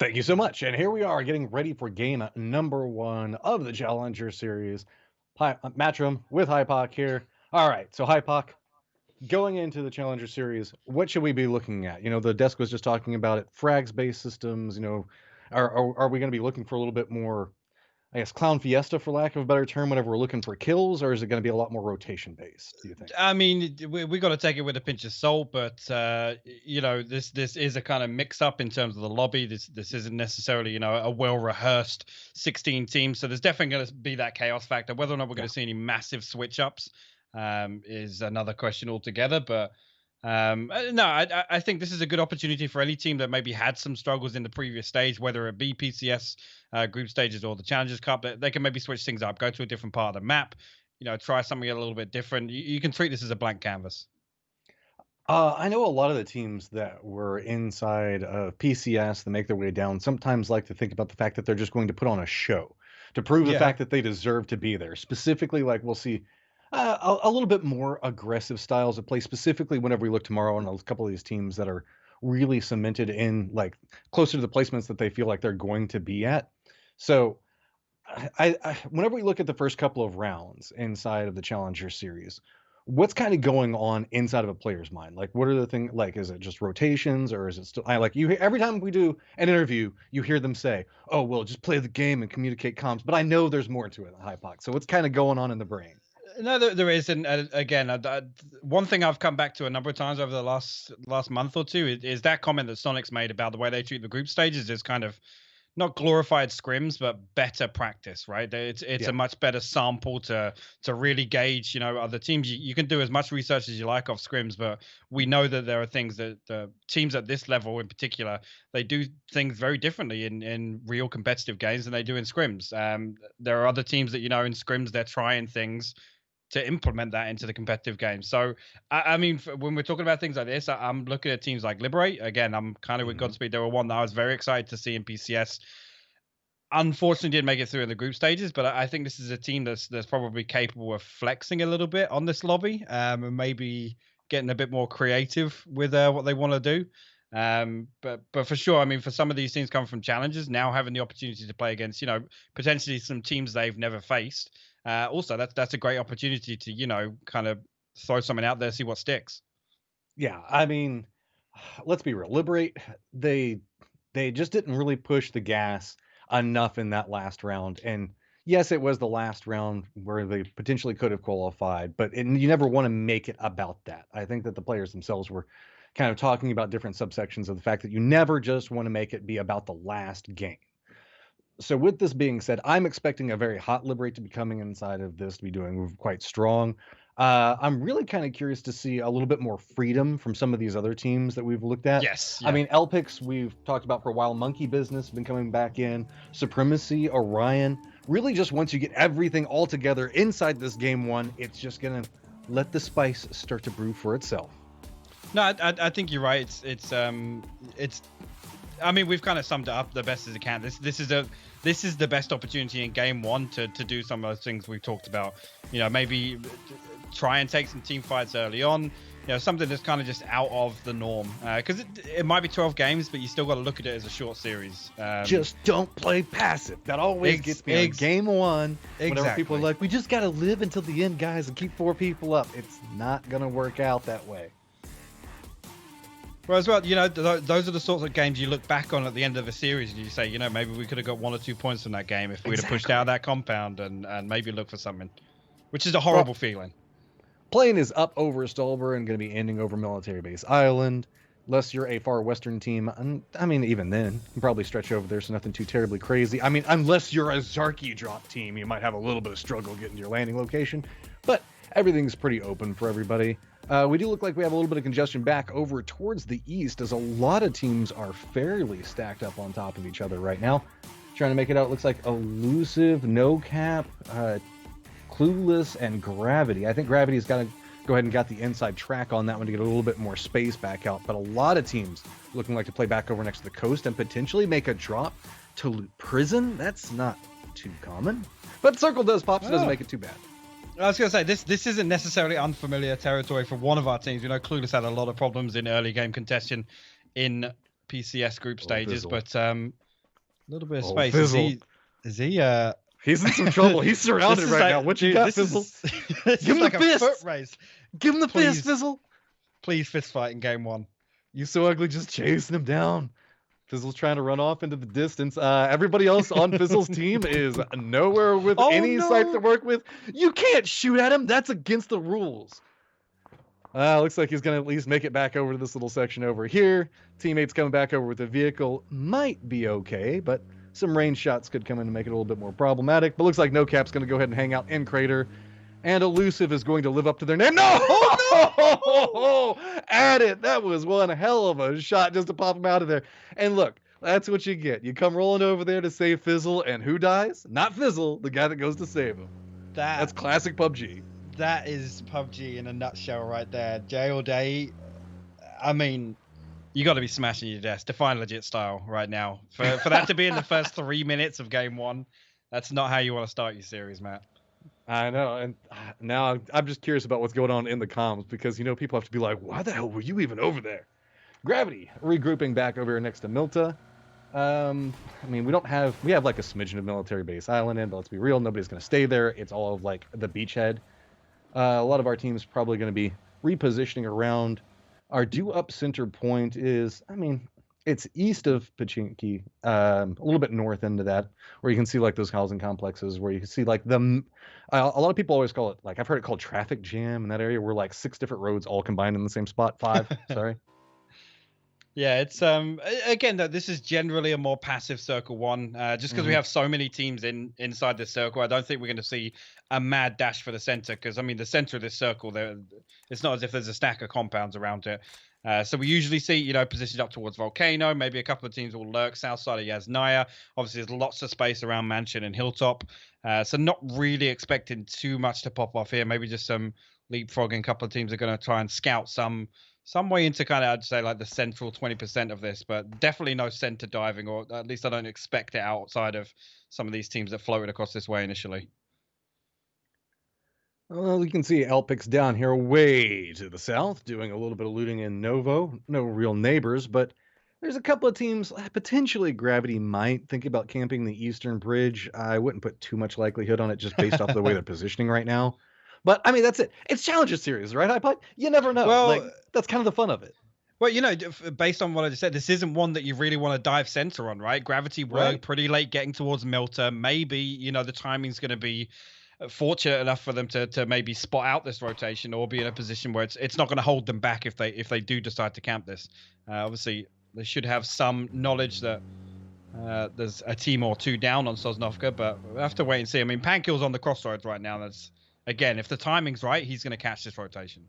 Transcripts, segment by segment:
Thank you so much. And here we are getting ready for game number one of the Challenger Series. Matchroom with Hypoc here. All right, so Hypoc, going into the Challenger Series, what should we be looking at? The desk was just talking about it, frags-based systems. Are we going to be looking for a little bit more, I guess, clown fiesta, for lack of a better term, whenever we're looking for kills, or is it going to be a lot more rotation-based, do you think? I mean, we got to take it with a pinch of salt, but this is a kind of mix up in terms of the lobby. This isn't necessarily a well rehearsed 16 teams, so there's definitely going to be that chaos factor. Whether or not we're going Yeah. to see any massive switch ups is another question altogether. But no, I think this is a good opportunity for any team that maybe had some struggles in the previous stage, whether it be PCS group stages or the Challengers Cup. They can maybe switch things up, go to a different part of the map, try something a little bit different. You can treat this as a blank canvas. I know a lot of the teams that were inside of PCS that make their way down sometimes like to think about the fact that they're just going to put on a show to prove the Yeah. fact that they deserve to be there. Specifically, like we'll see a little bit more aggressive styles of play, specifically whenever we look tomorrow on a couple of these teams that are really cemented in like closer to the placements that they feel like they're going to be at. So whenever we look at the first couple of rounds inside of the Challenger series, what's kind of going on inside of a player's mind? Like, what are the things? Like, is it just rotations, or is it still? I like you. Every time we do an interview, you hear them say, "Oh, well, just play the game and communicate comms." But I know there's more to it, Hypox. So what's kind of going on in the brain? No, there is, and again, one thing I've come back to a number of times over the last month or two is that comment that Sonic's made about the way they treat the group stages is kind of not glorified scrims, but better practice, right? It's Yeah, a much better sample to really gauge, other teams. You can do as much research as you like off scrims, but we know that there are things that the teams at this level in particular, they do things very differently in real competitive games than they do in scrims. There are other teams that in scrims they're trying things to implement that into the competitive game. So, I mean, when we're talking about things like this, I'm looking at teams like Liberate. Again, I'm kind of with hmm Godspeed. They were one that I was very excited to see in PCS. Unfortunately, didn't make it through in the group stages, but I think this is a team that's probably capable of flexing a little bit on this lobby, and maybe getting a bit more creative with what they want to do. But for sure, I mean, for some of these teams coming from challenges, now having the opportunity to play against, potentially some teams they've never faced. Also, that's a great opportunity to, kind of throw something out there, see what sticks. yeah. I mean, let's be real. Liberate, they they just didn't really push the gas enough in that last round. And yes, it was the last round where they potentially could have qualified, but you never want to make it about that. I think that the players themselves were kind of talking about different subsections of the fact that you never just want to make it be about the last game. So with this being said, I'm expecting a very hot Liberate to be coming inside of this to be doing quite strong. I'm really kind of curious to see a little bit more freedom from some of these other teams that we've looked at. Yes, I yeah. mean, Elpix we've talked about for a while. Monkey Business been coming back in. Supremacy, Orion. Really, just once you get everything all together inside this game one, it's just gonna let the spice start to brew for itself. No, I think you're right. It's. I mean, we've kind of summed it up the best as it can. This is the best opportunity in game one to do some of those things we've talked about. Maybe try and take some team fights early on. Something that's kind of just out of the norm. Because it might be 12 games, but you still got to look at it as a short series. Just don't play passive. That always gets me on game one. Whenever people are Exactly. like, we just got to live until the end, guys, and keep 4 people up. It's not going to work out that way. Well, as well, those are the sorts of games you look back on at the end of a series and you say, maybe we could have got 1 or 2 points from that game if we'd have pushed out that compound and maybe look for something, which is a horrible feeling. Playing is up over Stolber and going to be ending over Military Base Island. Unless you're a far western team, I mean, even then, you can probably stretch over there, so nothing too terribly crazy. I mean, unless you're a Zarky drop team, you might have a little bit of struggle getting to your landing location. But everything's pretty open for everybody. We do look like we have a little bit of congestion back over towards the east, as a lot of teams are fairly stacked up on top of each other right now. Trying to make it out, looks like Elusive, No Cap, Clueless, and Gravity. I think Gravity's got to go ahead and got the inside track on that one to get a little bit more space back out. But a lot of teams looking like to play back over next to the coast and potentially make a drop to Loot Prison. That's not too common. But Circle does pop, so it doesn't make it too bad. I was going to say, this isn't necessarily unfamiliar territory for one of our teams. Clueless had a lot of problems in early game contention in PCS group stages, Fizzle. but little bit of Oh, space. Fizzle. Is he He's in some trouble. He's surrounded this is right like, now. What you dude, got, this Fizzle? is this Give is him like the a foot fist. race. Give him the fist, Please, Fizzle. please fist fight in game 1. You so ugly, just chasing him down. Fizzle's trying to run off into the distance. Everybody else on Fizzle's team is nowhere with Oh, any sight to no. work with. You can't shoot at him. That's against the rules. Looks like he's going to at least make it back over to this little section over here. Teammates coming back over with the vehicle might be okay, but some range shots could come in and make it a little bit more problematic. But looks like No Cap's going to go ahead and hang out in Crater. And Elusive is going to live up to their name. No! Oh, no! At it. That was one hell of a shot just to pop him out of there. And look, that's what you get. You come rolling over there to save Fizzle, and who dies? Not Fizzle, the guy that goes to save him. That's classic PUBG. That is PUBG in a nutshell right there. Jay or Day. I mean, you got to be smashing your desk. Define legit style right now. For that to be in the first 3 minutes of game 1, that's not how you want to start your series, Matt. I know, and now I'm just curious about what's going on in the comms because, people have to be like, why the hell were you even over there? Gravity, regrouping back over here next to Milta. We have like a smidgen of military base island in, but let's be real, nobody's going to stay there. It's all of like the beachhead. A lot of our team's probably going to be repositioning around. Our due up center point is, it's east of Pachinki, a little bit north into that, where you can see like those housing complexes, where you can see like a lot of people always call it, like I've heard it called traffic jam in that area, where like 6 different roads all combined in the same spot. 5, sorry. Yeah, it's again though, this is generally a more passive circle 1, just because we have so many teams inside this circle. I don't think we're going to see a mad dash for the center, because the center of this circle, it's not as if there's a stack of compounds around it. So we usually see, positioned up towards Volcano. Maybe a couple of teams will lurk south side of Yasnaya. Obviously, there's lots of space around Mansion and Hilltop. So not really expecting too much to pop off here. Maybe just some leapfrogging. A couple of teams are going to try and scout some way into kind of, I'd say, like the central 20% of this, but definitely no center diving, or at least I don't expect it outside of some of these teams that floated across this way initially. Well, you can see Alpix down here way to the south, doing a little bit of looting in Novo. No real neighbors, but there's a couple of teams, potentially Gravity might think about camping the Eastern Bridge. I wouldn't put too much likelihood on it just based off the way they're positioning right now. But, that's it. It's Challenger Series, right, iPod? You never know. Well, that's kind of the fun of it. Well, based on what I just said, this isn't one that you really want to dive center on, right? Gravity were pretty late getting towards Milta. Maybe, the timing's going to be fortunate enough for them to maybe spot out this rotation, or be in a position where it's not going to hold them back if they do decide to camp this. Obviously, they should have some knowledge that there's a team or 2 down on Sosnovka, but we'll have to wait and see. Pankill's on the crossroads right now. That's, again, if the timing's right, he's going to catch this rotation.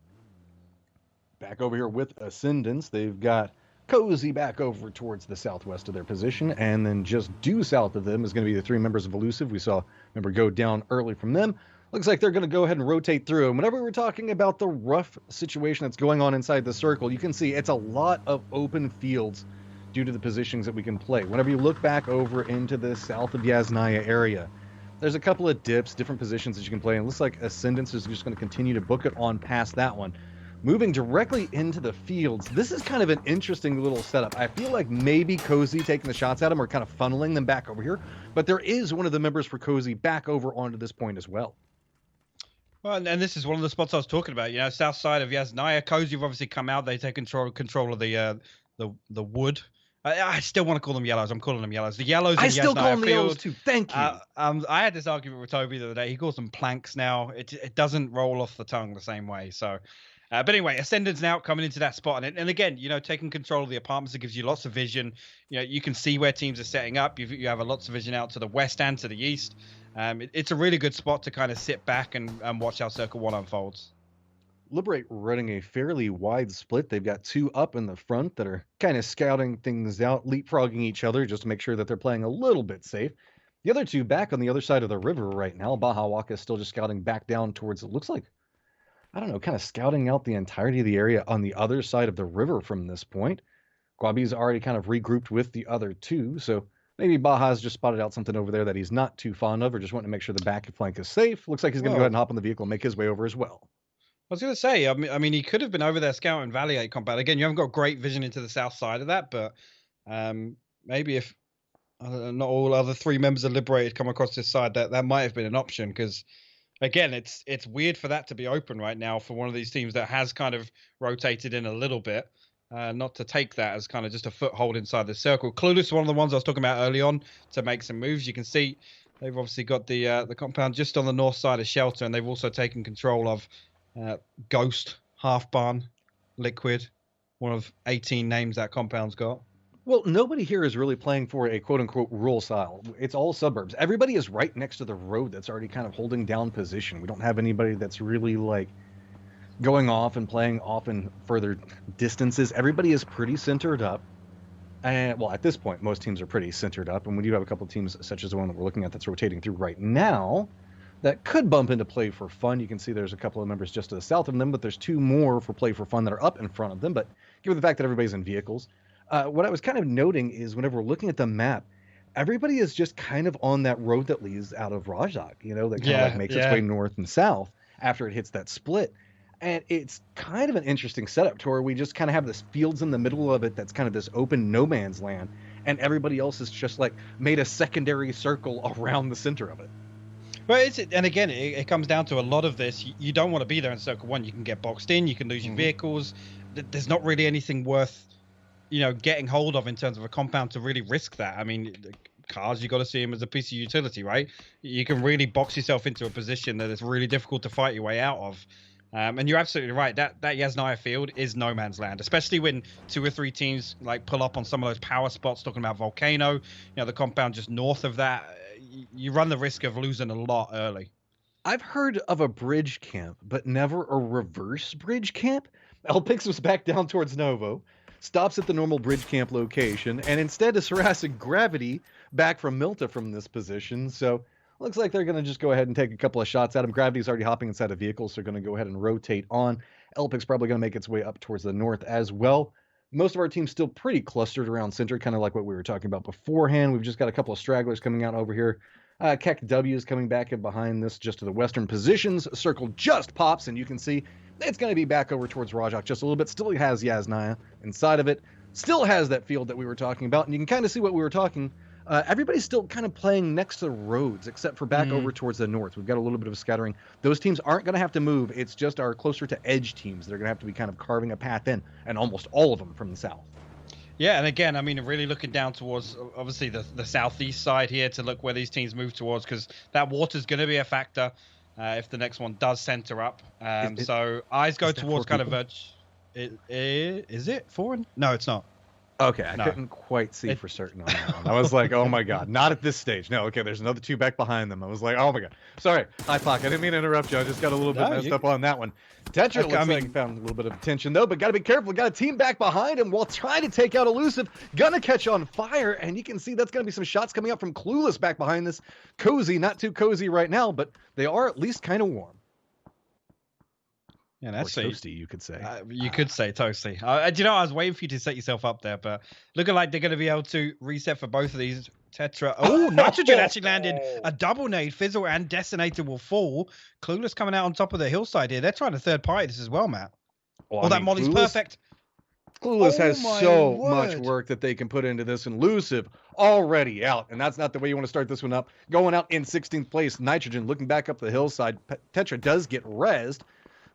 Back over here with Ascendance, they've got Cozy back over towards the southwest of their position, and then just due south of them is going to be the 3 members of Elusive. We saw a member go down early from them. Looks like they're going to go ahead and rotate through. And whenever we're talking about the rough situation that's going on inside the circle, you can see it's a lot of open fields due to the positions that we can play. Whenever you look back over into the south of Yasnaya area, there's a couple of dips, different positions that you can play, and it looks like Ascendance is just going to continue to book it on past that one. Moving directly into the fields, this is kind of an interesting little setup. I feel like maybe Cozy taking the shots at him or kind of funneling them back over here, but there is one of the members for Cozy back over onto this point as well. Well, and this is one of the spots I was talking about. South side of Yasnaya, Cozy have obviously come out. They take control of the wood. I still want to call them yellows. I'm calling them yellows. The yellows. I still call them the yellows too. Thank you. I had this argument with Toby the other day. He calls them planks now. It doesn't roll off the tongue the same way. So. But anyway, Ascendant's now coming into that spot. And again, taking control of the apartments, it gives you lots of vision. You can see where teams are setting up. You have lots of vision out to the west and to the east. It's a really good spot to kind of sit back and watch how Circle 1 unfolds. Liberate running a fairly wide split. They've got 2 up in the front that are kind of scouting things out, leapfrogging each other just to make sure that they're playing a little bit safe. The other 2 back on the other side of the river right now. Baja Waka is still just scouting back down towards, it looks like, I don't know, kind of scouting out the entirety of the area on the other side of the river from this point. Guabi's already kind of regrouped with the other 2, so maybe Baja's just spotted out something over there that he's not too fond of, or just wanting to make sure the back flank is safe. Looks like he's going to go ahead and hop on the vehicle and make his way over as well. I was going to say, he could have been over there scouting Valley 8 combat. Again, you haven't got great vision into the south side of that, but maybe if not all other 3 members of Liberated come across this side. That might have been an option because again, it's weird for that to be open right now for one of these teams that has kind of rotated in a little bit. Not to take that as kind of just a foothold inside the circle. Clueless, one of the ones I was talking about early on, to make some moves. You can see they've obviously got the compound just on the north side of Shelter, and they've also taken control of Ghost, Half Barn, Liquid, one of 18 names that compound's got. Well, nobody here is really playing for a quote-unquote rural style. It's all suburbs. Everybody is right next to the road that's already kind of holding down position. We don't have anybody that's really like going off and playing off in further distances. Everybody is pretty centered up. And well, at this point, most teams are pretty centered up. And we do have a couple of teams, such as the one that we're looking at that's rotating through right now, that could bump into play for fun. You can see there's a couple of members just to the south of them, but there's 2 more for play for fun that are up in front of them. But given the fact that everybody's in vehicles, what I was kind of noting is whenever we're looking at the map, everybody is just kind of on that road that leads out of Rajak, that kind of like makes its way north and south after it hits that split. And it's kind of an interesting setup to where we just kind of have this fields in the middle of it that's kind of this open no man's land, and everybody else is just like made a secondary circle around the center of it. But and again, it comes down to a lot of this. You don't want to be there in Circle 1. You can get boxed in. You can lose your vehicles. There's not really anything worth, getting hold of in terms of a compound to really risk that. I mean, cars, you got to see them as a piece of utility, right? You can really box yourself into a position that is really difficult to fight your way out of. And you're absolutely right. That Yasnaya field is no man's land, especially when 2 or 3 teams like pull up on some of those power spots. Talking about Volcano, the compound just north of that, you run the risk of losing a lot early. I've heard of a bridge camp, but never a reverse bridge camp. Elpix was back down towards Novo, stops at the normal bridge camp location, and instead is harassing Gravity back from Milta from this position. So looks like they're going to just go ahead and take a couple of shots at him. Gravity's already hopping inside a vehicle, so they're going to go ahead and rotate on. Elpix probably going to make its way up towards the north as well. Most of our team's still pretty clustered around center, kind of like what we were talking about beforehand. We've just got a couple of stragglers coming out over here. Keck W is coming back in behind this just to the western positions. Circle just pops, and you can see it's going to be back over towards Rajak just a little bit. Still has Yasnaya inside of it. Still has that field that we were talking about, and you can kind of see what we were talking. Everybody's still kind of playing next to the roads, except for back over towards the north. We've got a little bit of a scattering. Those teams aren't going to have to move. It's just our closer to edge teams that are going to have to be kind of carving a path in, and almost all of them from the south. Yeah, and again, I mean, really looking down towards, obviously, the southeast side here to look where these teams move towards, because that water's going to be a factor if the next one does center up. So eyes go towards kind of... Is it 4? No, it's not. Okay, I couldn't quite see for certain on that one. I was like, oh my god, not at this stage. No, okay, there's another 2 back behind them. I was like, oh my god. Sorry, High Pock, I didn't mean to interrupt you. I just got a little bit messed up on that one. Tetra looks like he found a little bit of attention though, but got to be careful. Got a team back behind him while trying to take out Elusive. Gonna catch on fire, and you can see that's gonna be some shots coming up from Clueless back behind this. Cozy, not too cozy right now, but they are at least kind of warm. Yeah, that's toasty, you could say. You could say toasty. Do you know, I was waiting for you to set yourself up there, but looking like they're going to be able to reset for both of these. Tetra. Oh, Nitrogen actually landed a double nade. Fizzle and Detonator will fall. Clueless coming out on top of the hillside here. They're trying to third party this as well, Matt. Well, that Molly's perfect. Clueless has so much work that they can put into this. And Elusive already out. And that's not the way you want to start this one up. Going out in 16th place. Nitrogen looking back up the hillside. Tetra does get rezzed.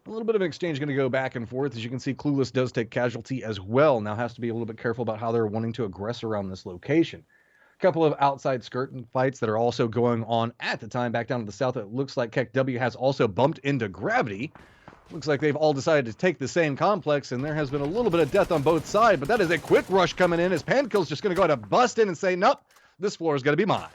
A little bit of an exchange going to go back and forth. As you can see, Clueless does take casualty as well. Now has to be a little bit careful about how they're wanting to aggress around this location. A couple of outside skirting fights that are also going on at the time back down to the south. It looks like Keck W has also bumped into Gravity. Looks like they've all decided to take the same complex, and there has been a little bit of death on both sides, but that is a quick rush coming in as Pankill's just going to go ahead and bust in and say, nope, this floor is going to be mine.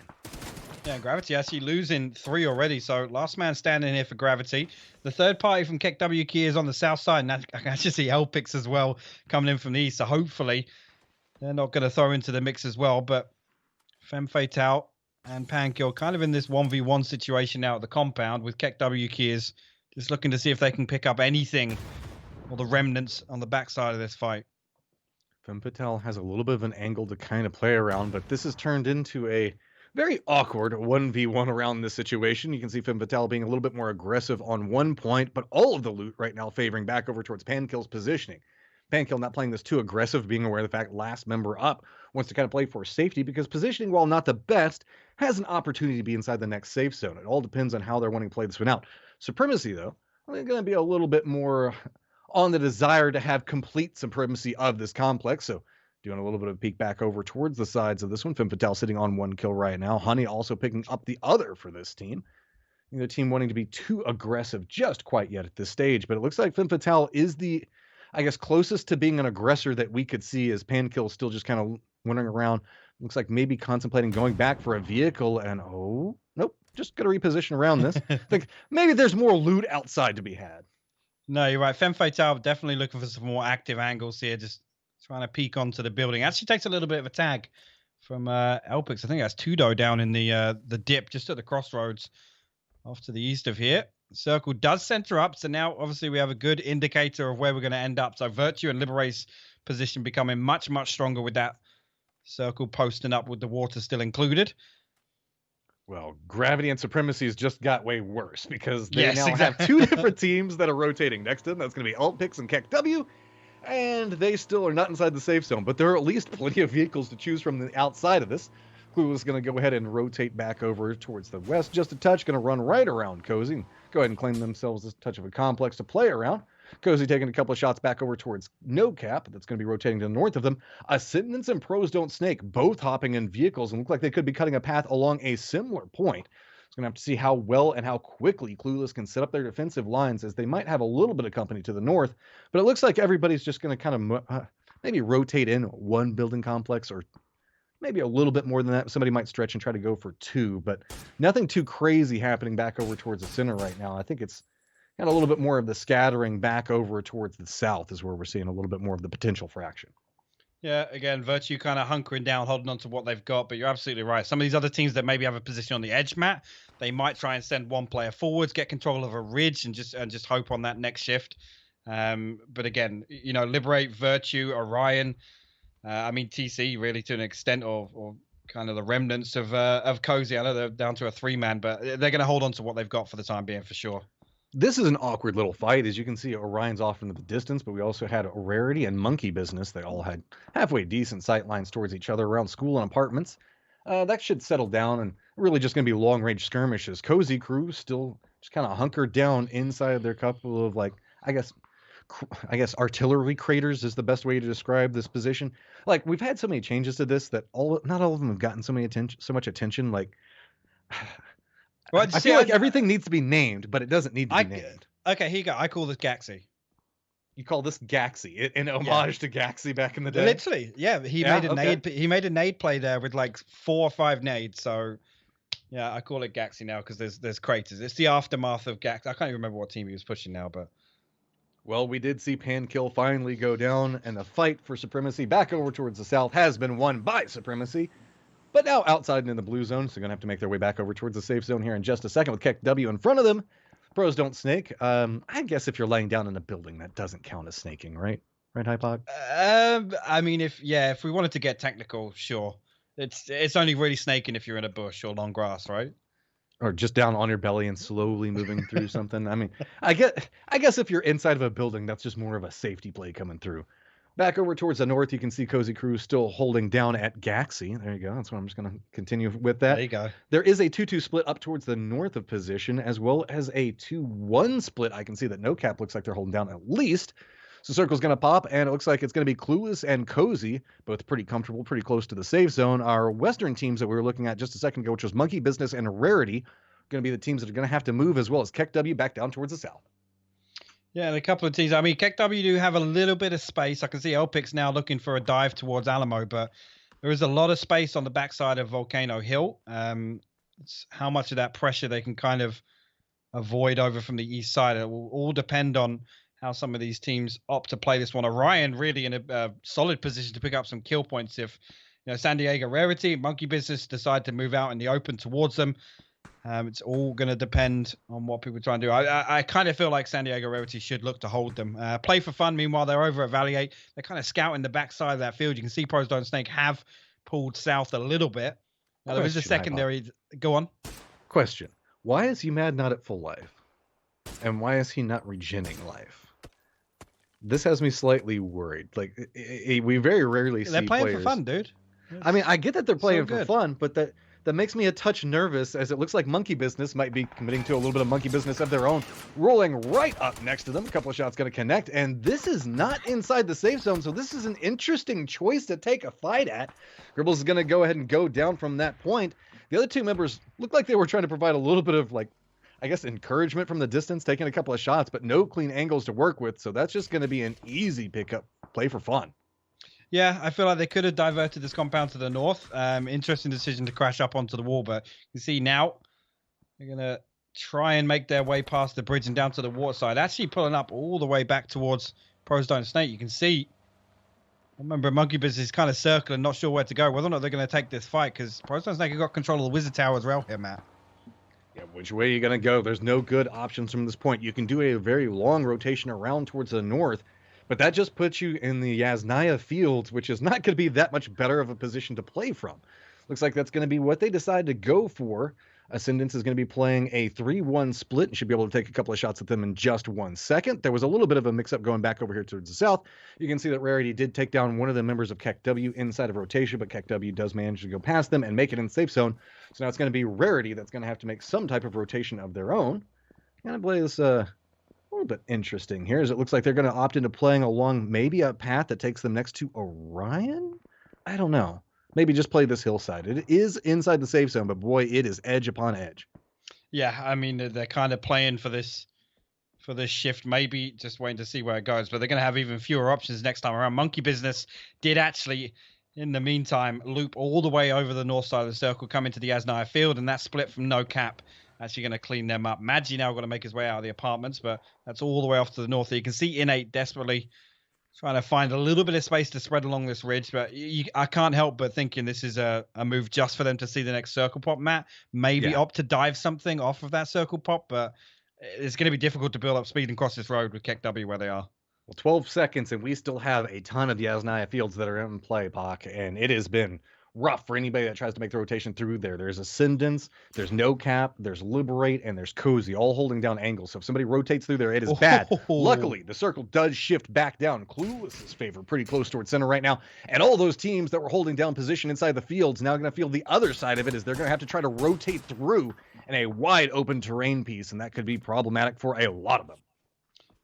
Yeah, Gravity actually losing 3 already, so last man standing here for Gravity. The third party from Keck W Key is on the south side, and I can actually see Elpix as well coming in from the east, so hopefully they're not going to throw into the mix as well, but Femme Fatale and Pankill kind of in this 1v1 situation now at the compound with Keck W Keys just looking to see if they can pick up anything or the remnants on the backside of this fight. Femme Fatale has a little bit of an angle to kind of play around, but this has turned into a very awkward 1v1 around this situation. You can see Femme Fatale being a little bit more aggressive on one point, but all of the loot right now favoring back over towards Pankill's positioning. Pankill not playing this too aggressive, being aware of the fact last member up wants to kind of play for safety because positioning, while not the best, has an opportunity to be inside the next safe zone. It all depends on how they're wanting to play this one out. Supremacy, though, they're going to be a little bit more on the desire to have complete supremacy of this complex. So doing a little bit of a peek back over towards the sides of this one. Femme Fatale sitting on 1 kill right now. Honey also picking up the other for this team. The team wanting to be too aggressive just quite yet at this stage, but it looks like Femme Fatale is the, I guess, closest to being an aggressor that we could see, as Pankill still just kind of wandering around. Looks like maybe contemplating going back for a vehicle, and oh, nope, just going to reposition around this. Think maybe there's more loot outside to be had. No, you're right. Femme Fatale definitely looking for some more active angles here, just trying to peek onto the building. Actually takes a little bit of a tag from Elpix. I think that's Tudo down in the dip, just at the crossroads off to the east of here. Circle does center up, so now obviously we have a good indicator of where we're going to end up. So Virtue and Liberate's position becoming much, much stronger with that circle posting up with the water still included. Well, Gravity and Supremacy has just got way worse because they have 2 different teams that are rotating next to them. That's going to be Altpix and KEKW, and they still are not inside the safe zone, but there are at least plenty of vehicles to choose from the outside of this. Clue is going to go ahead and rotate back over towards the west just a touch, going to run right around Cozy and go ahead and claim themselves a touch of a complex to play around. Cozy taking a couple of shots back over towards No Cap. That's going to be rotating to the north of them. Ascendants and Pros Don't Snake both hopping in vehicles and look like they could be cutting a path along a similar point. It's going to have to see how well and how quickly Clueless can set up their defensive lines, as they might have a little bit of company to the north. But it looks like everybody's just going to kind of maybe rotate in 1 building complex, or maybe a little bit more than that. Somebody might stretch and try to go for 2, but nothing too crazy happening back over towards the center right now. I think it's got a little bit more of the scattering back over towards the south is where we're seeing a little bit more of the potential for action. Yeah, again, Virtue kind of hunkering down, holding on to what they've got, but you're absolutely right. Some of these other teams that maybe have a position on the edge, Matt, they might try and send 1 player forwards, get control of a ridge, and just hope on that next shift. But again, Liberate, Virtue, Orion, I mean TC really to an extent, or kind of the remnants of Cozy. I know they're down to a 3-man, but they're going to hold on to what they've got for the time being for sure. This is an awkward little fight. As you can see, Orion's off into the distance, but we also had Rarity and Monkey Business. They all had halfway decent sight lines towards each other around school and apartments. That should settle down and really just going to be long-range skirmishes. Cozy Crew still just kind of hunkered down inside their couple of, I guess artillery craters is the best way to describe this position. Like, we've had so many changes to this that not all of them have gotten so much attention. Like, well, I feel like everything needs to be named, but it doesn't need to be named. Okay, here you go. I call this Gaxi. You call this Gaxi, in homage to Gaxi back in the day? Literally, yeah. He made a nade play there with 4 or 5 nades. So, yeah, I call it Gaxi now because there's craters. It's the aftermath of Gaxi. I can't even remember what team he was pushing now, but. Well, we did see Pankill finally go down, and the fight for Supremacy back over towards the south has been won by Supremacy. But now outside and in the blue zone, so they're going to have to make their way back over towards the safe zone here in just a second with KEKW in front of them. Pros Don't Snake. I guess if you're laying down in a building, that doesn't count as snaking, right? Right, Hypog? I mean, if we wanted to get technical, sure. It's only really snaking if you're in a bush or long grass, right? Or just down on your belly and slowly moving through something. I mean, I guess if you're inside of a building, that's just more of a safety play coming through. Back over towards the north, you can see Cozy Crew still holding down at Gaxi. There you go. That's what I'm just going to continue with that. There you go. There is a 2-2 split up towards the north of position, as well as a 2-1 split. I can see that No Cap looks like they're holding down at least. So Circle's going to pop, and it looks like it's going to be Clueless and Cozy, both pretty comfortable, pretty close to the safe zone. Our western teams that we were looking at just a second ago, which was Monkey Business and Rarity, going to be the teams that are going to have to move, as well as KEKW back down towards the south. Yeah, a couple of teams. I mean, KEKW do have a little bit of space. I can see Elpix now looking for a dive towards Alamo, but there is a lot of space on the backside of Volcano Hill. It's how much of that pressure they can kind of avoid over from the east side. It will all depend on how some of these teams opt to play this one. Orion really in a solid position to pick up some kill points if San Diego Rarity, Monkey Business decide to move out in the open towards them. It's all going to depend on what people try and do. I kind of feel like San Diego Rarity should look to hold them. Play for fun. Meanwhile, they're over at Valley 8. They're kind of scouting the backside of that field. You can see Pros Don't Snake have pulled south a little bit. Now, there is a secondary. Go on. Question. Why is he mad not at full life? And why is he not regenning life? This has me slightly worried. Like we very rarely They're see playing players. for fun, dude. I mean, I get that they're playing for good. fun, but that makes me a touch nervous, as it looks like Monkey Business might be committing to a little bit of monkey business of their own, rolling right up next to them. A couple of shots going to connect, and this is not inside the safe zone, so this is an interesting choice to take a fight at. Gribbles is going to go ahead and go down from that point. The other two members looked like they were trying to provide a little bit of, like, I guess, encouragement from the distance, taking a couple of shots, but no clean angles to work with, so that's just going to be an easy pickup, play for fun. Yeah, I feel like they could have diverted this compound to the north. Interesting decision to crash up onto the wall, but you see now they're going to try and make their way past the bridge and down to the water side, actually pulling up all the way back towards Pros Don't Snake. You can see, I remember Monkey Business is kind of circling, not sure where to go, whether or not they're going to take this fight, because Pros Don't Snake have got control of the Wizard Tower as well here, Matt. Yeah, which way are you going to go? There's no good options from this point. You can do a very long rotation around towards the north, but that just puts you in the Yasnaya Fields, which is not going to be that much better of a position to play from. Looks like that's going to be what they decide to go for. Ascendance is going to be playing a 3-1 split and should be able to take a couple of shots at them in just 1 second. There was a little bit of a mix-up going back over here towards the south. You can see that Rarity did take down one of the members of KEKW inside of rotation, but KEKW does manage to go past them and make it in safe zone. So now it's going to be Rarity that's going to have to make some type of rotation of their own. Going to play this a little bit interesting here, as it looks like they're going to opt into playing along maybe a path that takes them next to Orion? I don't know. Maybe just play this hillside. It is inside the safe zone, but boy, it is edge upon edge. Yeah, I mean, they're kind of playing for this shift, maybe just waiting to see where it goes, but they're going to have even fewer options next time around. Monkey Business did actually, in the meantime, loop all the way over the north side of the circle, come into the Yasnaya Field, and that split from No Cap actually going to clean them up. Magi now going to make his way out of the apartments, but that's all the way off to the north. You can see Innate desperately trying to find a little bit of space to spread along this ridge, but I can't help but thinking this is a move just for them to see the next circle pop, Matt. Maybe opt to dive something off of that circle pop, but it's going to be difficult to build up speed and cross this road with KEKW where they are. Well, 12 seconds, and we still have a ton of Yasnaya Fields that are in play, Pac, and it has been rough for anybody that tries to make the rotation through there. There's Ascendance, there's No Cap, there's Liberate, and there's Cozy, all holding down angles. So if somebody rotates through there, it is bad. Luckily, the circle does shift back down. Clueless's favor, pretty close towards center right now. And all those teams that were holding down position inside the fields now going to feel the other side of it, as they're going to have to try to rotate through in a wide open terrain piece, and that could be problematic for a lot of them.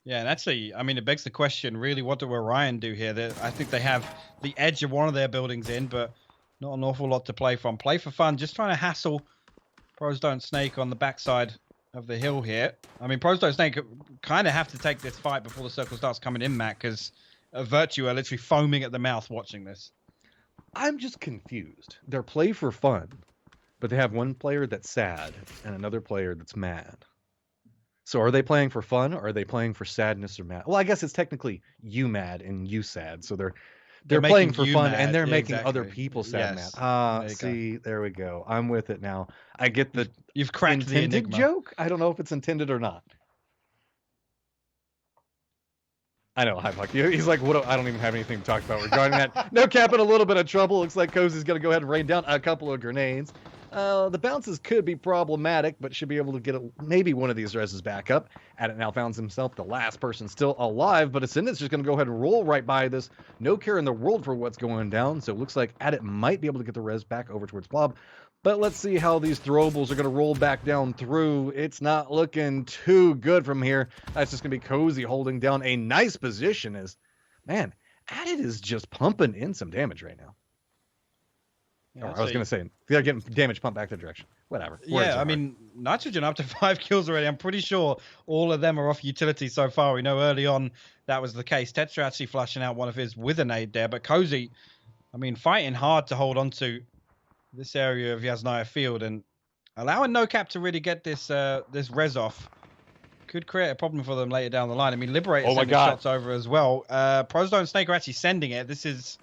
Yeah, and actually, I mean, it begs the question, really, what do Orion do here? I think they have the edge of one of their buildings in, but not an awful lot to play from. Play for fun, just trying to hassle Pros Don't Snake on the backside of the hill here. I mean, Pros Don't Snake kind of have to take this fight before the circle starts coming in, Matt, because Virtue are literally foaming at the mouth watching this. I'm just confused. They're play for fun, but they have one player that's sad and another player that's mad. So are they playing for fun, or are they playing for sadness or mad? Well, I guess it's technically you mad and you sad. So they're playing for fun, and they're making other people sad, yes. Matt. See, there we go. I'm with it now. I get the you've cracked the intended joke. I don't know if it's intended or not. I know, High Puck. He's like, what? I don't even have anything to talk about regarding that. No Cap in a little bit of trouble. Looks like Cozy's going to go ahead and rain down a couple of grenades. The bounces could be problematic, but should be able to get maybe one of these reses back up. Adit now finds himself the last person still alive, but Ascendant's just going to go ahead and roll right by this. No care in the world for what's going down, so it looks like Adit might be able to get the res back over towards Blob. But let's see how these throwables are going to roll back down through. It's not looking too good from here. That's just going to be Cozy holding down a nice position. As man, Adit is just pumping in some damage right now. Yeah, I was going to say, they're getting damage pumped back the direction. Whatever. Yeah, I mean, Nitrogen up to 5 kills already. I'm pretty sure all of them are off utility so far. We know early on that was the case. Tetra actually flashing out one of his with a nade there. But Cozy, I mean, fighting hard to hold on to this area of Yasnaya Field, and allowing No Cap to really get this res off could create a problem for them later down the line. I mean, Liberate sending shots over as well. Pros Don't Snake are actually sending it. This is...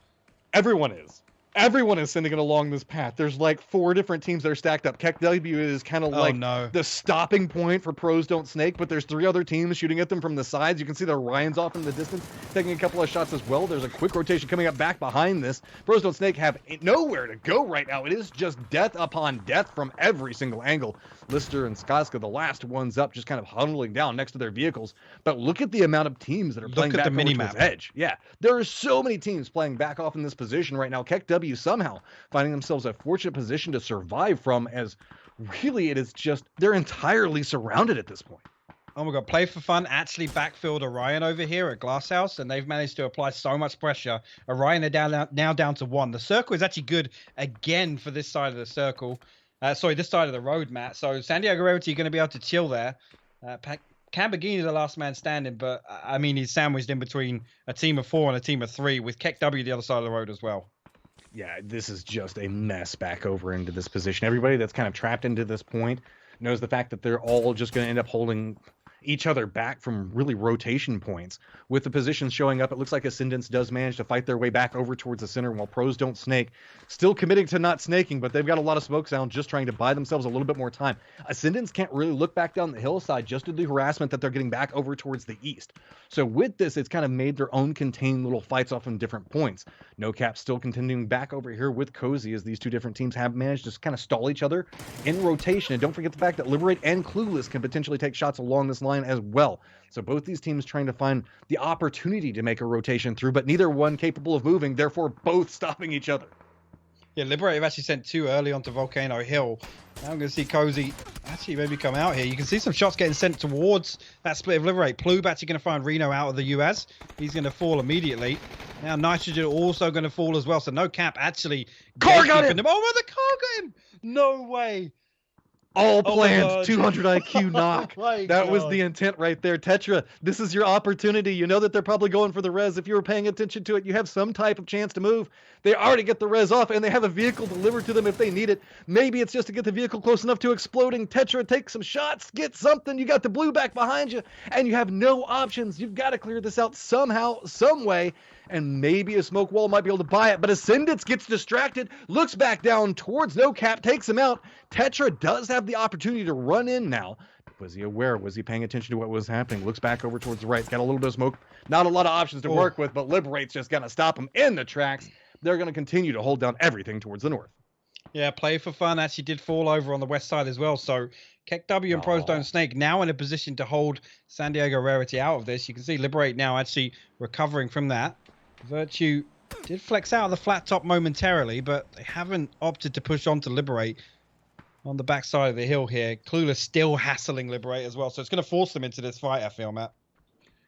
Everyone is. Everyone is sending it along this path. There's like 4 different teams that are stacked up. KEKW is kind of like no. the stopping point for Pros Don't Snake, but there's 3 other teams shooting at them from the sides. You can see the Orion's off in the distance, taking a couple of shots as well. There's a quick rotation coming up back behind this. Pros Don't Snake have nowhere to go right now. It is just death upon death from every single angle. Lister and Skaska, the last ones up, just kind of huddling down next to their vehicles. But look at the amount of teams that are playing back over towards edge. Yeah, there are so many teams playing back off in this position right now. KEKW somehow finding themselves a fortunate position to survive from, as really it is just, they're entirely surrounded at this point. Oh my god, Play for Fun actually backfilled Orion over here at Glasshouse, and they've managed to apply so much pressure. Orion are now down to 1. The circle is actually good again for this side of the circle. Sorry, this side of the road, Matt. So San Diego Rarity are going to be able to chill there. Lamborghini the last man standing, but I mean, he's sandwiched in between a team of 4 and a team of 3 with KEKW the other side of the road as well. Yeah, this is just a mess back over into this position. Everybody that's kind of trapped into this point knows the fact that they're all just going to end up holding each other back from really rotation points. With the positions showing up, it looks like Ascendance does manage to fight their way back over towards the center, while Pros Don't Snake still committing to not snaking, but they've got a lot of smoke sound, just trying to buy themselves a little bit more time. Ascendance can't really look back down the hillside just to the harassment that they're getting back over towards the east. So with this, it's kind of made their own contained little fights off in different points. No Cap still continuing back over here with Cozy, as these 2 different teams have managed to kind of stall each other in rotation. And don't forget the fact that Liberate and Clueless can potentially take shots along this line as well. So both these teams trying to find the opportunity to make a rotation through, but neither one capable of moving, therefore both stopping each other. Yeah, Liberate have actually sent 2 early onto Volcano Hill. Now I'm going to see Cozy actually maybe come out here. You can see some shots getting sent towards that split of Liberate. Plube actually going to find Reno out of the US. He's going to fall immediately. Now Nitrogen also going to fall as well. So No Cap actually... Car got him! Oh, the car got him! No way! All planned, 200 IQ knock. Oh that was the intent right there. Tetra, this is your opportunity. You know that they're probably going for the res. If you were paying attention to it, you have some type of chance to move. They already get the res off, and they have a vehicle delivered to them if they need it. Maybe it's just to get the vehicle close enough to exploding. Tetra, take some shots, get something. You got the blue back behind you, and you have no options. You've got to clear this out somehow, some way. And maybe a smoke wall might be able to buy it, but Ascendance gets distracted, looks back down towards No Cap, takes him out. Tetra does have the opportunity to run in now. Was he aware? Was he paying attention to what was happening? Looks back over towards the right. He's got a little bit of smoke. Not a lot of options to work with, but Liberate's just going to stop him in the tracks. They're going to continue to hold down everything towards the north. Yeah, Play for Fun actually did fall over on the west side as well. So KEKW and Pros Don't Snake now in a position to hold San Diego Rarity out of this. You can see Liberate now actually recovering from that. Virtue did flex out of the flat top momentarily, but they haven't opted to push on to Liberate on the backside of the hill here. Clueless still hassling Liberate as well, so it's going to force them into this fight, I feel, Matt.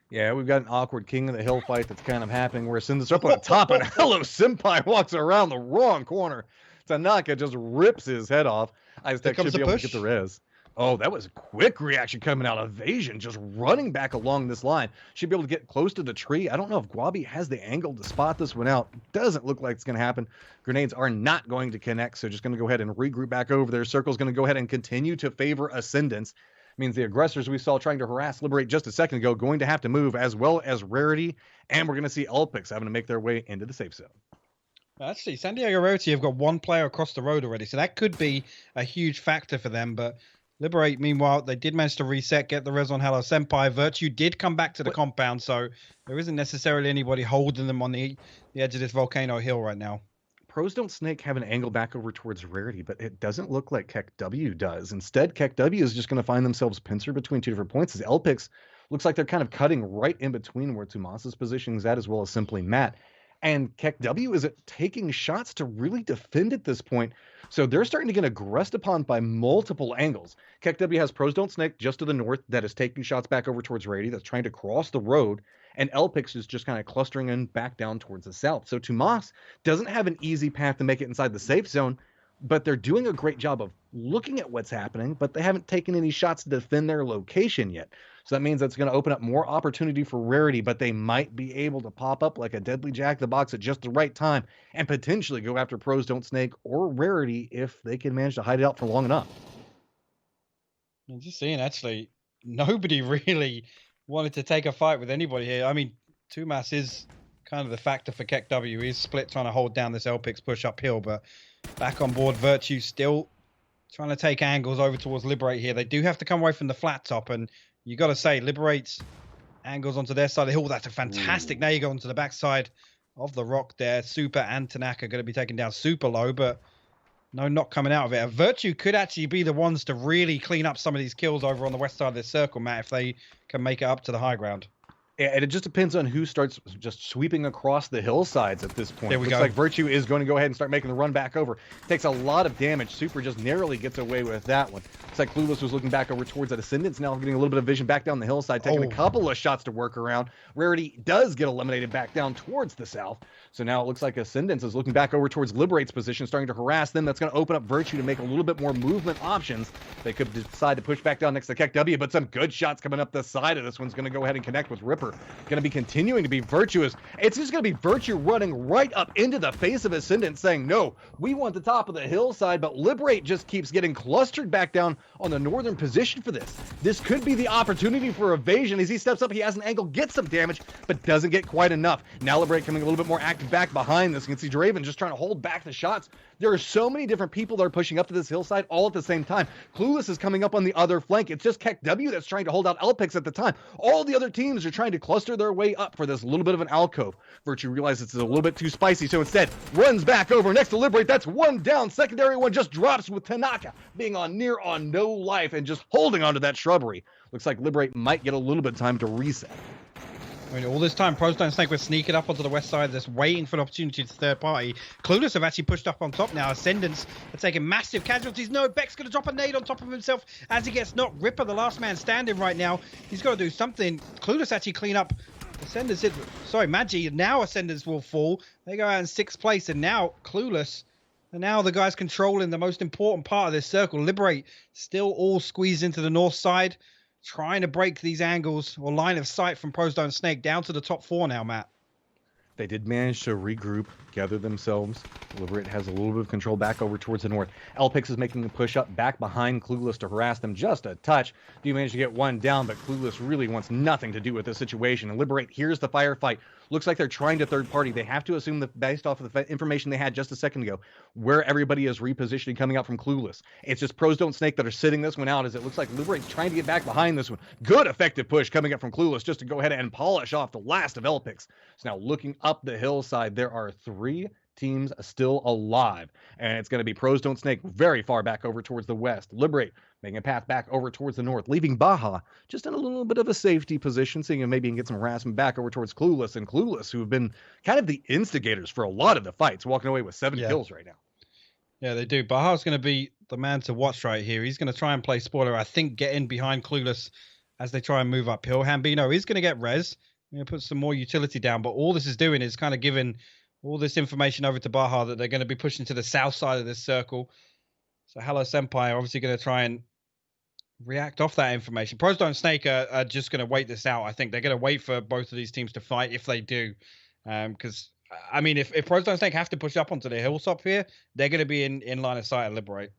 Yeah, we've got an awkward King of the Hill fight that's kind of happening where Ascendance up on the top, and Hello Senpai walks around the wrong corner. Tanaka just rips his head off. Iztec should be able to get the res. Oh, that was a quick reaction coming out of Evasion, just running back along this line. Should be able to get close to the tree. I don't know if Guabi has the angle to spot this one out. Doesn't look like it's going to happen. Grenades are not going to connect, so just going to go ahead and regroup back over there. Circle's going to go ahead and continue to favor Ascendance. Means the aggressors we saw trying to harass Liberate just a second ago going to have to move, as well as Rarity, and we're going to see Elpix having to make their way into the safe zone. Actually, San Diego Rarity have got 1 player across the road already, so that could be a huge factor for them, but Liberate, meanwhile, they did manage to reset, get the res on Hello Senpai. Virtue did come back to the compound, so there isn't necessarily anybody holding them on the edge of this Volcano Hill right now. Pros Don't Snake have an angle back over towards Rarity, but it doesn't look like KEKW does. Instead, KEKW is just going to find themselves pincered between 2 different points, as Elpix looks like they're kind of cutting right in between where Tumasa's position is at, as well as Simply Matt. And KEKW is taking shots to really defend at this point. So they're starting to get aggressed upon by multiple angles. KEKW has Pros Don't Snake just to the north that is taking shots back over towards Rarity, that's trying to cross the road. And Elpix is just kind of clustering in back down towards the south. So Tumas doesn't have an easy path to make it inside the safe zone, but they're doing a great job of looking at what's happening, but they haven't taken any shots to defend their location yet. So that means that's going to open up more opportunity for Rarity, but they might be able to pop up like a deadly jack-in-the-box at just the right time and potentially go after Pros Don't Snake or Rarity if they can manage to hide it out for long enough. I'm just seeing, actually, nobody really wanted to take a fight with anybody here. I mean, Tumas is kind of the factor for KEKW is Split trying to hold down this LPX push uphill, but back on board, Virtue still trying to take angles over towards Liberate here. They do have to come away from the flat top, and you got to say, Liberate's angles onto their side of the hill. That's a fantastic. Now you go onto the backside of the rock there. Super and Tanaka going to be taken down super low, but no knock coming out of it. Virtue could actually be the ones to really clean up some of these kills over on the west side of this circle, Matt, if they can make it up to the high ground. And it just depends on who starts just sweeping across the hillsides at this point. There we Looks go. like Virtue is going to go ahead and start making the run back over. Takes a lot of damage. Super just narrowly gets away with that one. Looks like Clueless was looking back over towards that Ascendance, now getting a little bit of vision back down the hillside, taking a couple of shots to work around. Rarity does get eliminated back down towards the south. So now it looks like Ascendance is looking back over towards Liberate's position, starting to harass them. That's going to open up Virtue to make a little bit more movement options. They could decide to push back down next to KEKW, but some good shots coming up the side of this one's going to go ahead and connect with Ripper. Going to be continuing to be Virtuous. It's just going to be Virtue running right up into the face of Ascendant saying, no, we want the top of the hillside, but Liberate just keeps getting clustered back down on the northern position for this. This could be the opportunity for evasion. As he steps up, he has an angle, gets some damage, but doesn't get quite enough. Now Liberate coming a little bit more active back behind this. You can see Draven just trying to hold back the shots. There are so many different people that are pushing up to this hillside all at the same time. Clueless is coming up on the other flank. It's just KEKW that's trying to hold out LPX at the time. All the other teams are trying to cluster their way up for this little bit of an alcove. Virtue realizes it's a little bit too spicy, so instead runs back over next to Liberate. That's one down. Secondary one just drops with Tanaka being on near on no life and just holding onto that shrubbery. Looks like Liberate might get a little bit of time to reset. I mean, all this time, Pros Don't Snake was sneaking up onto the west side, just waiting for an opportunity to third party. Clueless have actually pushed up on top now. Ascendants are taking massive casualties. No, Beck's going to drop a nade on top of himself as he gets knocked. Ripper, the last man standing right now. He's got to do something. Clueless actually clean up. Ascendants, Magi, now Ascendants will fall. They go out in 6th place, and now Clueless. And now the guys controlling the most important part of this circle. Liberate still all squeezed into the north side, trying to break these angles or line of sight from Pros Don't Snake down to the top 4 now, Matt. They did manage to regroup, gather themselves. Liberate has a little bit of control back over towards the north. LPX is making a push up back behind Clueless to harass them just a touch. Do manage to get one down, but Clueless really wants nothing to do with this situation. And Liberate here's the firefight. Looks like they're trying to third party. They have to assume that based off of the information they had just a second ago, where everybody is repositioning coming out from Clueless. It's just Pros Don't Snake that are sitting this one out, as it looks like Liberate's trying to get back behind this one. Good effective push coming up from Clueless just to go ahead and polish off the last of LPX. So now looking up the hillside, there are 3 teams still alive, and it's going to be Pros Don't Snake very far back over towards the west. Liberate making a path back over towards the north, leaving Baja just in a little bit of a safety position, seeing if maybe he can get some harassment back over towards Clueless, and Clueless, who have been kind of the instigators for a lot of the fights, walking away with 7 kills right now. Yeah, they do. Baja's going to be the man to watch right here. He's going to try and play spoiler, I think, get in behind Clueless as they try and move uphill. Hambino is going to get res. I'm going to put some more utility down, but all this is doing is kind of giving all this information over to Baja that they're going to be pushing to the south side of this circle. So Hello Senpai are obviously going to try and react off that information. Pros Don't Snake are just going to wait this out. I think they're going to wait for both of these teams to fight if they do. Because, I mean, if Pros Don't Snake have to push up onto the hilltop here, they're going to be in line of sight and Liberate.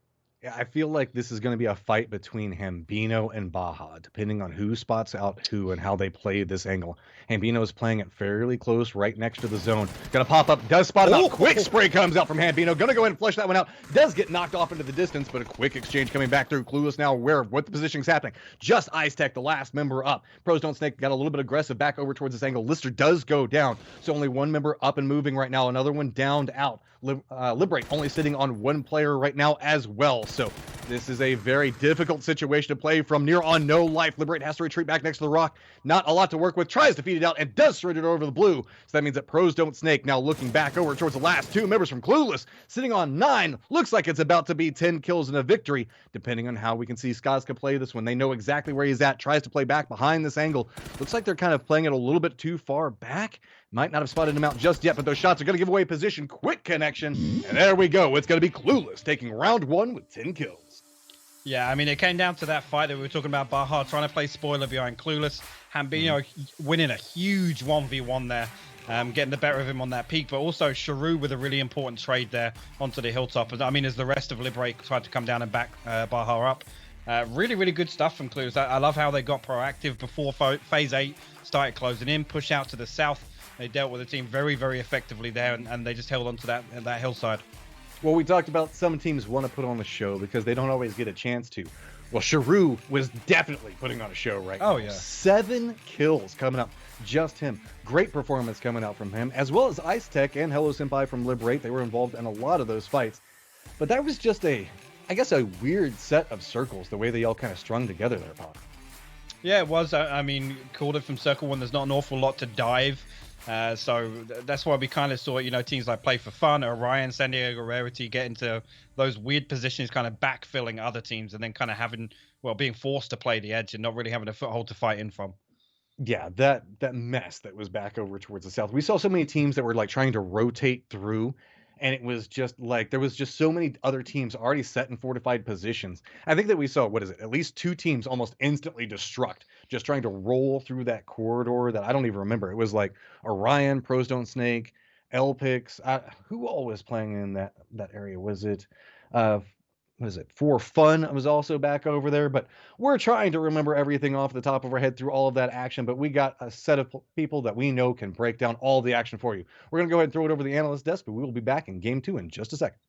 Yeah, I feel like this is going to be a fight between Hambino and Baja, depending on who spots out who and how they play this angle. Hambino is playing it fairly close, right next to the zone. Gonna pop up, does spot him out. Quick spray comes out from Hambino. Gonna go ahead and flush that one out. Does get knocked off into the distance, but a quick exchange coming back through. Clueless now aware of what the positioning's happening. Just Ice Tech, the last member up. Pros Don't Snake got a little bit aggressive back over towards this angle. Lister does go down, so only one member up and moving right now. Another one downed out. Liberate only sitting on 1 player right now as well. So this is a very difficult situation to play from near on no life. Liberate has to retreat back next to the rock. Not a lot to work with. Tries to feed it out and does straight it over the blue. So that means that Pros Don't Snake now looking back over towards the last 2 members from Clueless. Sitting on 9. Looks like it's about to be 10 kills and a victory. Depending on how we can see Skazka play this one. They know exactly where he's at. Tries to play back behind this angle. Looks like they're kind of playing it a little bit too far back. Might not have spotted him out just yet, but those shots are going to give away position. Quick connection. And there we go. It's going to be Clueless taking round 1 with 10 kills. Yeah, I mean, it came down to that fight that we were talking about. Baja trying to play spoiler behind Clueless. Hambino winning a huge 1v1 there, getting the better of him on that peak. But also Sharu with a really important trade there onto the hilltop. I mean, as the rest of Liberate tried to come down and back Baja up. Really, really good stuff from Clueless. I love how they got proactive before Phase 8 started closing in. Push out to the south. They dealt with the team very, very effectively there, and they just held on to that hillside. Well, we talked about some teams want to put on a show because they don't always get a chance to. Well, Sharu was definitely putting on a show right now. Oh, yeah. 7 kills coming up. Just him. Great performance coming out from him, as well as Ice Tech and Hello Senpai from Liberate. They were involved in a lot of those fights. But that was just a weird set of circles, the way they all kind of strung together there, Pop. Yeah, it was. I mean, called it from Circle 1. There's not an awful lot to dive. So that's why we kind of saw, teams like Play for Fun, Orion, San Diego Rarity get into those weird positions, kind of backfilling other teams and then kind of being forced to play the edge and not really having a foothold to fight in from. Yeah, that mess that was back over towards the south. We saw so many teams that were like trying to rotate through, and it was just like there was just so many other teams already set in fortified positions. I think that we saw, what is it, at least 2 teams almost instantly destruct, just trying to roll through that corridor that I don't even remember. It was like Orion, Pros Don't Snake, Elpix. Who all was playing in that area? Was it what is it? For Fun was also back over there, but we're trying to remember everything off the top of our head through all of that action, but we got a set of people that we know can break down all the action for you. We're going to go ahead and throw it over the analyst desk, but we will be back in game 2 in just a second.